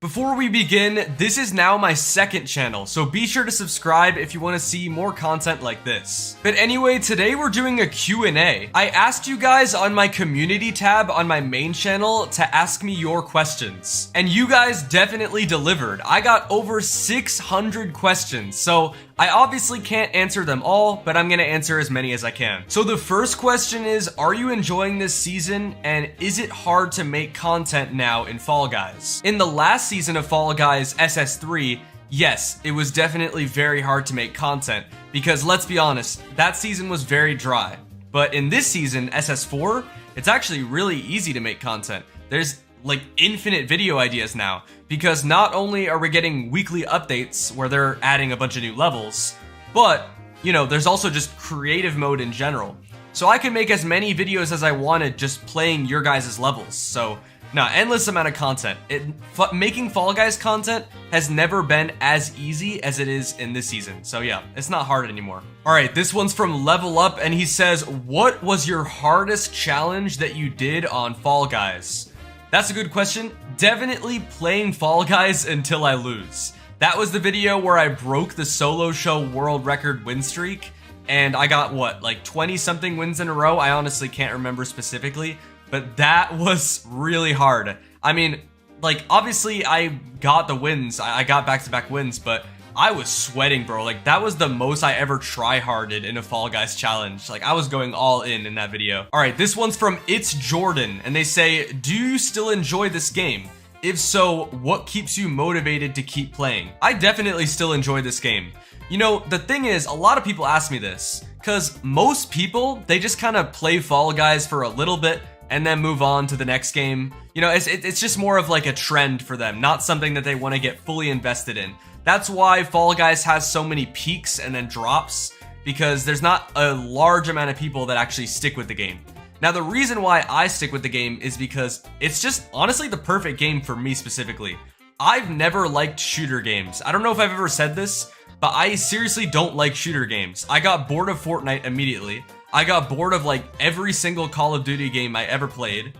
Before we begin, this is now my second channel, so be sure to subscribe if you want to see more content like this. But anyway, today we're doing a Q&A. I asked you guys on my community tab on my main channel to ask me your questions, and you guys definitely delivered. I got over 600 questions, so I obviously can't answer them all, but I'm gonna answer as many as I can. So the first question is, are you enjoying this season, and is it hard to make content now in Fall Guys? In the last season of Fall Guys SS3, yes, it was definitely very hard to make content, because let's be honest, that season was very dry. But in this season, SS4, it's actually really easy to make content. There's like infinite video ideas now, because not only are we getting weekly updates where they're adding a bunch of new levels, but you know, there's also just creative mode in general. So I can make as many videos as I wanted just playing your guys' levels. So endless amount of content. Making Fall Guys content has never been as easy as it is in this season. So yeah, it's not hard anymore. All right, this one's from Level Up, and he says, what was your hardest challenge that you did on Fall Guys? That's a good question. Definitely playing Fall Guys until I lose. That was the video where I broke the solo show world record win streak, and I got what, like 20 something wins in a row? I honestly can't remember specifically, but that was really hard. I mean, like obviously I got the wins, I got back-to-back wins, but I was sweating, bro. Like that was the most I ever try-harded in a Fall Guys challenge. Like I was going all in that video. All right, this one's from It's Jordan, and they say, do you still enjoy this game? If so, what keeps you motivated to keep playing? I definitely still enjoy this game. You know, the thing is, a lot of people ask me this, because most people, they just kind of play Fall Guys for a little bit and then move on to the next game. You know, it's just more of like a trend for them, not something that they want to get fully invested in. That's why Fall Guys has so many peaks and then drops, because there's not a large amount of people that actually stick with the game. Now, the reason why I stick with the game is because it's just honestly the perfect game for me specifically. I've never liked shooter games. I don't know if I've ever said this, but I seriously don't like shooter games. I got bored of Fortnite immediately. I got bored of like every single Call of Duty game I ever played.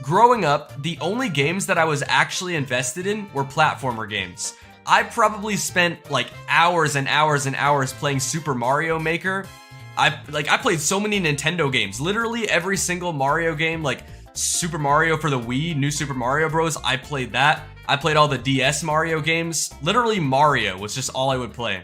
Growing up, the only games that I was actually invested in were platformer games. I probably spent like hours and hours and hours playing Super Mario Maker. I played so many Nintendo games. Literally every single Mario game, like Super Mario for the Wii, New Super Mario Bros. I played that. I played all the DS Mario games. Literally Mario was just all I would play.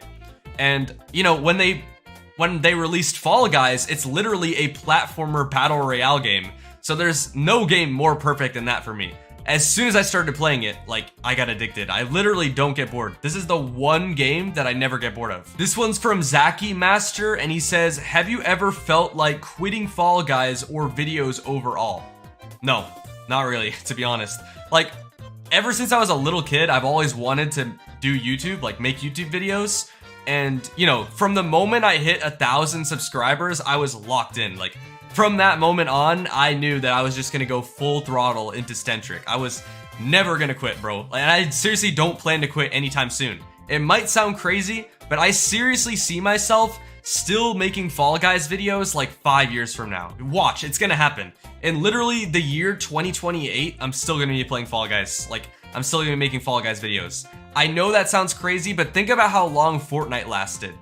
And you know, when they released Fall Guys, it's literally a platformer battle royale game. So there's no game more perfect than that for me. As soon as I started playing it, like, I got addicted. I literally don't get bored. This is the one game that I never get bored of. This one's from Zaki Master, and he says, have you ever felt like quitting Fall Guys or videos overall? No, not really, to be honest. Like, ever since I was a little kid, I've always wanted to do YouTube, like make YouTube videos. And, you know, from the moment I hit 1,000 subscribers, I was locked in. Like, from that moment on, I knew that I was just gonna go full throttle into Stentric. I was never gonna quit, bro. And I seriously don't plan to quit anytime soon. It might sound crazy, but I seriously see myself still making Fall Guys videos like 5 years from now. Watch, it's gonna happen. In literally the year 2028, I'm still gonna be playing Fall Guys. Like, I'm still gonna be making Fall Guys videos. I know that sounds crazy, but think about how long Fortnite lasted.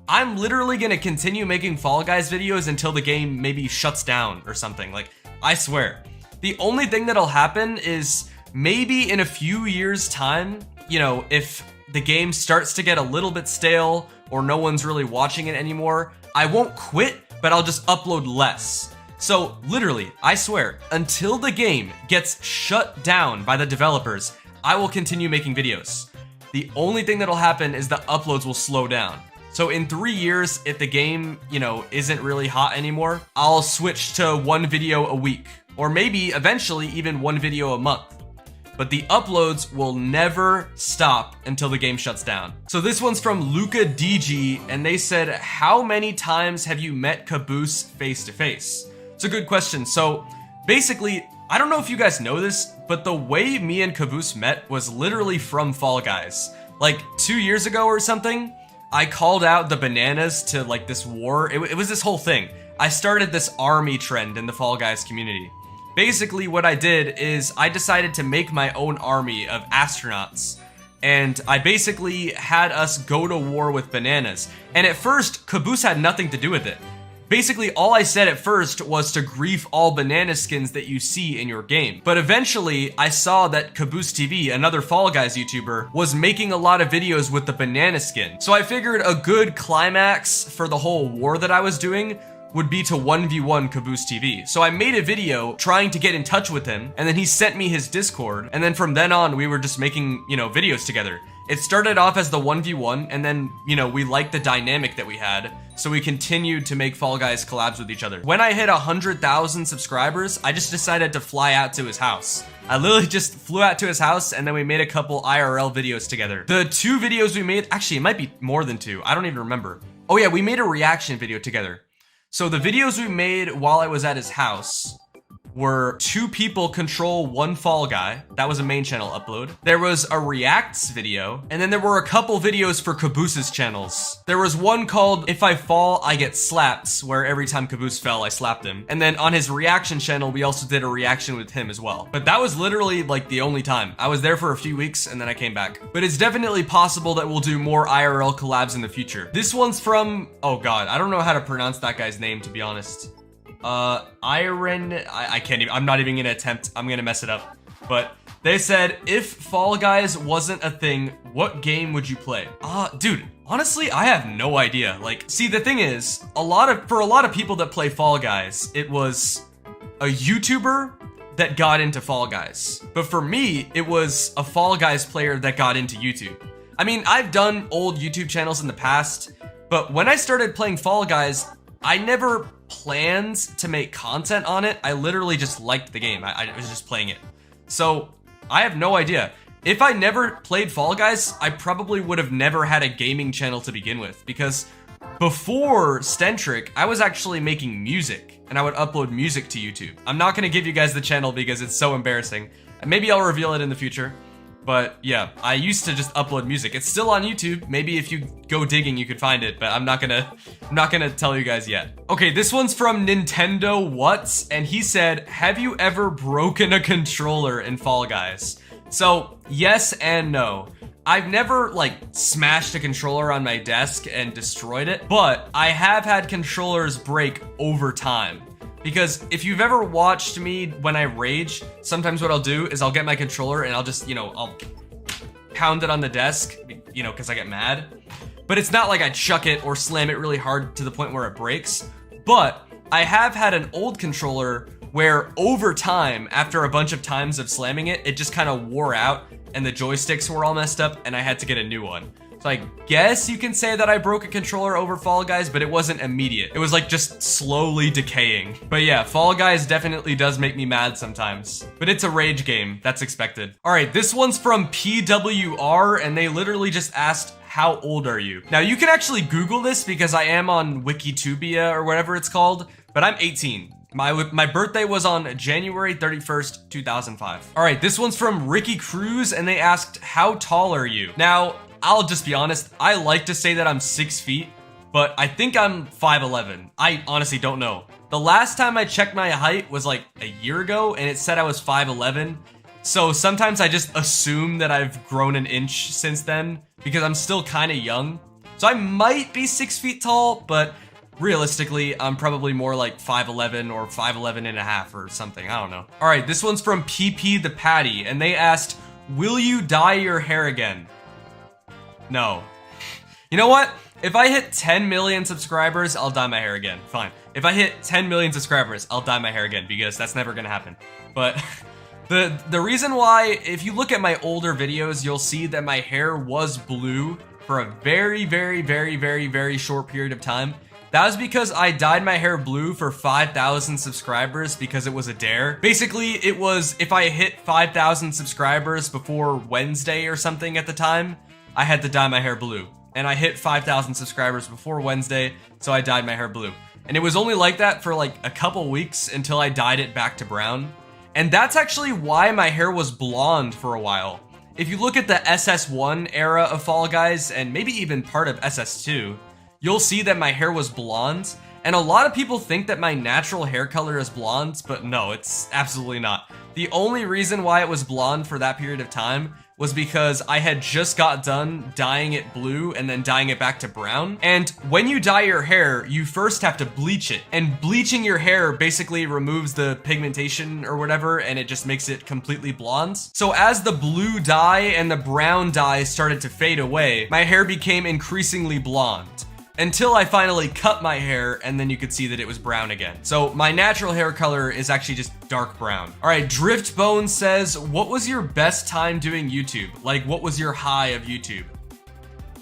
I'm literally gonna continue making Fall Guys videos until the game maybe shuts down or something. Like, I swear. The only thing that'll happen is maybe in a few years' time, you know, if the game starts to get a little bit stale or no one's really watching it anymore, I won't quit, but I'll just upload less. So literally, I swear, until the game gets shut down by the developers, I will continue making videos. The only thing that'll happen is the uploads will slow down. So in 3 years, if the game, you know, isn't really hot anymore, I'll switch to one video a week, or maybe eventually even one video a month. But the uploads will never stop until the game shuts down. So this one's from Luca DG, and they said, how many times have you met Caboose face to face? It's a good question. So basically, I don't know if you guys know this, but the way me and Caboose met was literally from Fall Guys. Like 2 years ago or something, I called out the bananas to like this war. It was this whole thing. I started this army trend in the Fall Guys community. Basically, what I did is I decided to make my own army of astronauts. And I basically had us go to war with bananas. And at first, Caboose had nothing to do with it. Basically, all I said at first was to grief all banana skins that you see in your game. But eventually, I saw that Caboose TV, another Fall Guys YouTuber, was making a lot of videos with the banana skin. So I figured a good climax for the whole war that I was doing would be to 1v1 Caboose TV. So I made a video trying to get in touch with him, and then he sent me his Discord, and then from then on, we were just making, videos together. It started off as the 1v1, and then, we liked the dynamic that we had, so we continued to make Fall Guys collabs with each other. When I hit 100,000 subscribers, I just decided to fly out to his house. I literally just flew out to his house, and then we made a couple IRL videos together. The 2 videos we made, actually, it might be more than 2, I don't even remember. Oh yeah, we made a reaction video together. So the videos we made while I was at his house were 2 people control 1 Fall Guy. That was a main channel upload. There was a reacts video, and then there were a couple videos for Caboose's channels. There was one called If I Fall, I Get Slapped, where every time Caboose fell, I slapped him. And then on his reaction channel, we also did a reaction with him as well. But that was literally like the only time. I was there for a few weeks and then I came back. But it's definitely possible that we'll do more IRL collabs in the future. This one's from, oh god, I don't know how to pronounce that guy's name, to be honest. I can't even, I'm not even gonna attempt, I'm gonna mess it up. But they said, if Fall Guys wasn't a thing, what game would you play? Dude, honestly, I have no idea. Like, see, the thing is, for a lot of people that play Fall Guys, it was a YouTuber that got into Fall Guys. But for me, it was a Fall Guys player that got into YouTube. I mean, I've done old YouTube channels in the past, but when I started playing Fall Guys, I never planned to make content on it. I literally just liked the game. I was just playing it. So I have no idea. If I never played Fall Guys, I probably would have never had a gaming channel to begin with, because before Stentric, I was actually making music and I would upload music to YouTube. I'm not gonna give you guys the channel because it's so embarrassing. Maybe I'll reveal it in the future. But yeah, I used to just upload music. It's still on YouTube. Maybe if you go digging, you could find it, but I'm not gonna tell you guys yet. Okay, this one's from Nintendo What's, and he said, have you ever broken a controller in Fall Guys? So yes and no. I've never like smashed a controller on my desk and destroyed it, but I have had controllers break over time. Because if you've ever watched me when I rage, sometimes what I'll do is I'll get my controller and I'll just, I'll pound it on the desk, because I get mad. But it's not like I chuck it or slam it really hard to the point where it breaks. But I have had an old controller where over time, after a bunch of times of slamming it, it just kind of wore out and the joysticks were all messed up and I had to get a new one. So I guess you can say that I broke a controller over Fall Guys, but it wasn't immediate. It was like just slowly decaying. But yeah, Fall Guys definitely does make me mad sometimes. But it's a rage game, that's expected. All right, this one's from PWR, and they literally just asked, how old are you? Now you can actually Google this because I am on Wikitubia or whatever it's called, but I'm 18. My birthday was on January 31st, 2005. All right, this one's from Ricky Cruz, and they asked, how tall are you? Now, I'll just be honest, I like to say that I'm 6 feet, but I think I'm 5'11". I honestly don't know. The last time I checked my height was like a year ago, and it said I was 5'11". So sometimes I just assume that I've grown an inch since then, because I'm still kind of young. So I might be 6 feet tall, but realistically, I'm probably more like 5'11" or 5'11 and a half or something, I don't know. All right, this one's from PP the Patty, and they asked, will you dye your hair again? No. You know what? If I hit 10 million subscribers, I'll dye my hair again. Fine. If I hit 10 million subscribers, I'll dye my hair again, because that's never gonna happen. But the reason why, if you look at my older videos, you'll see that my hair was blue for a very, very, very, very, very short period of time. That was because I dyed my hair blue for 5,000 subscribers because it was a dare. Basically, it was if I hit 5,000 subscribers before Wednesday or something at the time, I had to dye my hair blue. And I hit 5,000 subscribers before Wednesday, so I dyed my hair blue. And it was only like that for like a couple weeks until I dyed it back to brown. And that's actually why my hair was blonde for a while. If you look at the SS1 era of Fall Guys, and maybe even part of SS2, you'll see that my hair was blonde. And a lot of people think that my natural hair color is blonde, but no, it's absolutely not. The only reason why it was blonde for that period of time was because I had just got done dyeing it blue and then dyeing it back to brown. And when you dye your hair, you first have to bleach it. And bleaching your hair basically removes the pigmentation or whatever, and it just makes it completely blonde. So as the blue dye and the brown dye started to fade away, my hair became increasingly blonde. Until I finally cut my hair, and then you could see that it was brown again. So my natural hair color is actually just dark brown. All right, Driftbone says, what was your best time doing YouTube? Like, what was your high of YouTube?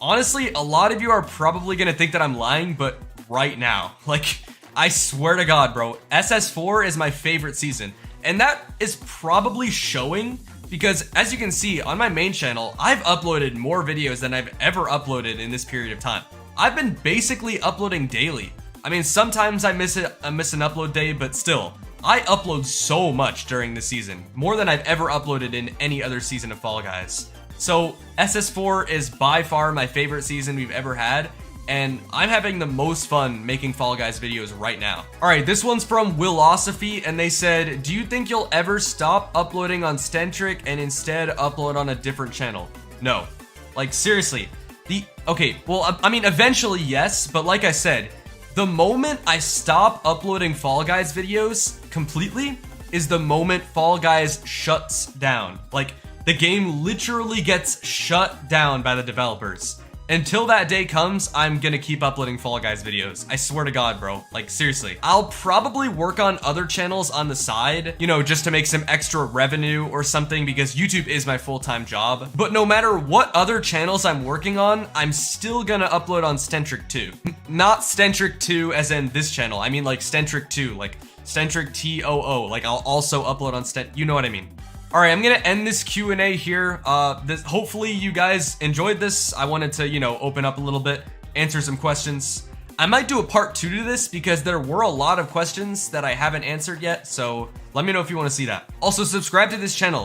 Honestly, a lot of you are probably gonna think that I'm lying, but right now, like, I swear to God, bro, SS4 is my favorite season. And that is probably showing because as you can see on my main channel, I've uploaded more videos than I've ever uploaded in this period of time. I've been basically uploading daily. I mean, sometimes I miss an upload day, but still, I upload so much during the season, more than I've ever uploaded in any other season of Fall Guys. So SS4 is by far my favorite season we've ever had, and I'm having the most fun making Fall Guys videos right now. All right, this one's from Willosophy, and they said, do you think you'll ever stop uploading on Stentric and instead upload on a different channel? No, like seriously. Okay, well, I mean, eventually, yes, but like I said, the moment I stop uploading Fall Guys videos completely is the moment Fall Guys shuts down. Like, the game literally gets shut down by the developers. Until that day comes, I'm gonna keep uploading Fall Guys videos. I swear to God, bro. Like, seriously. I'll probably work on other channels on the side, you know, just to make some extra revenue or something because YouTube is my full-time job. But no matter what other channels I'm working on, I'm still gonna upload on Stentric 2. Not Stentric 2 as in this channel. I mean like Stentric 2, like Stentric TOO. Like, I'll also upload on you know what I mean. All right, I'm gonna end this Q&A here. Hopefully you guys enjoyed this. I wanted to, you know, open up a little bit, answer some questions. I might do a part 2 to this because there were a lot of questions that I haven't answered yet, so let me know if you want to see that. Also, subscribe to this channel.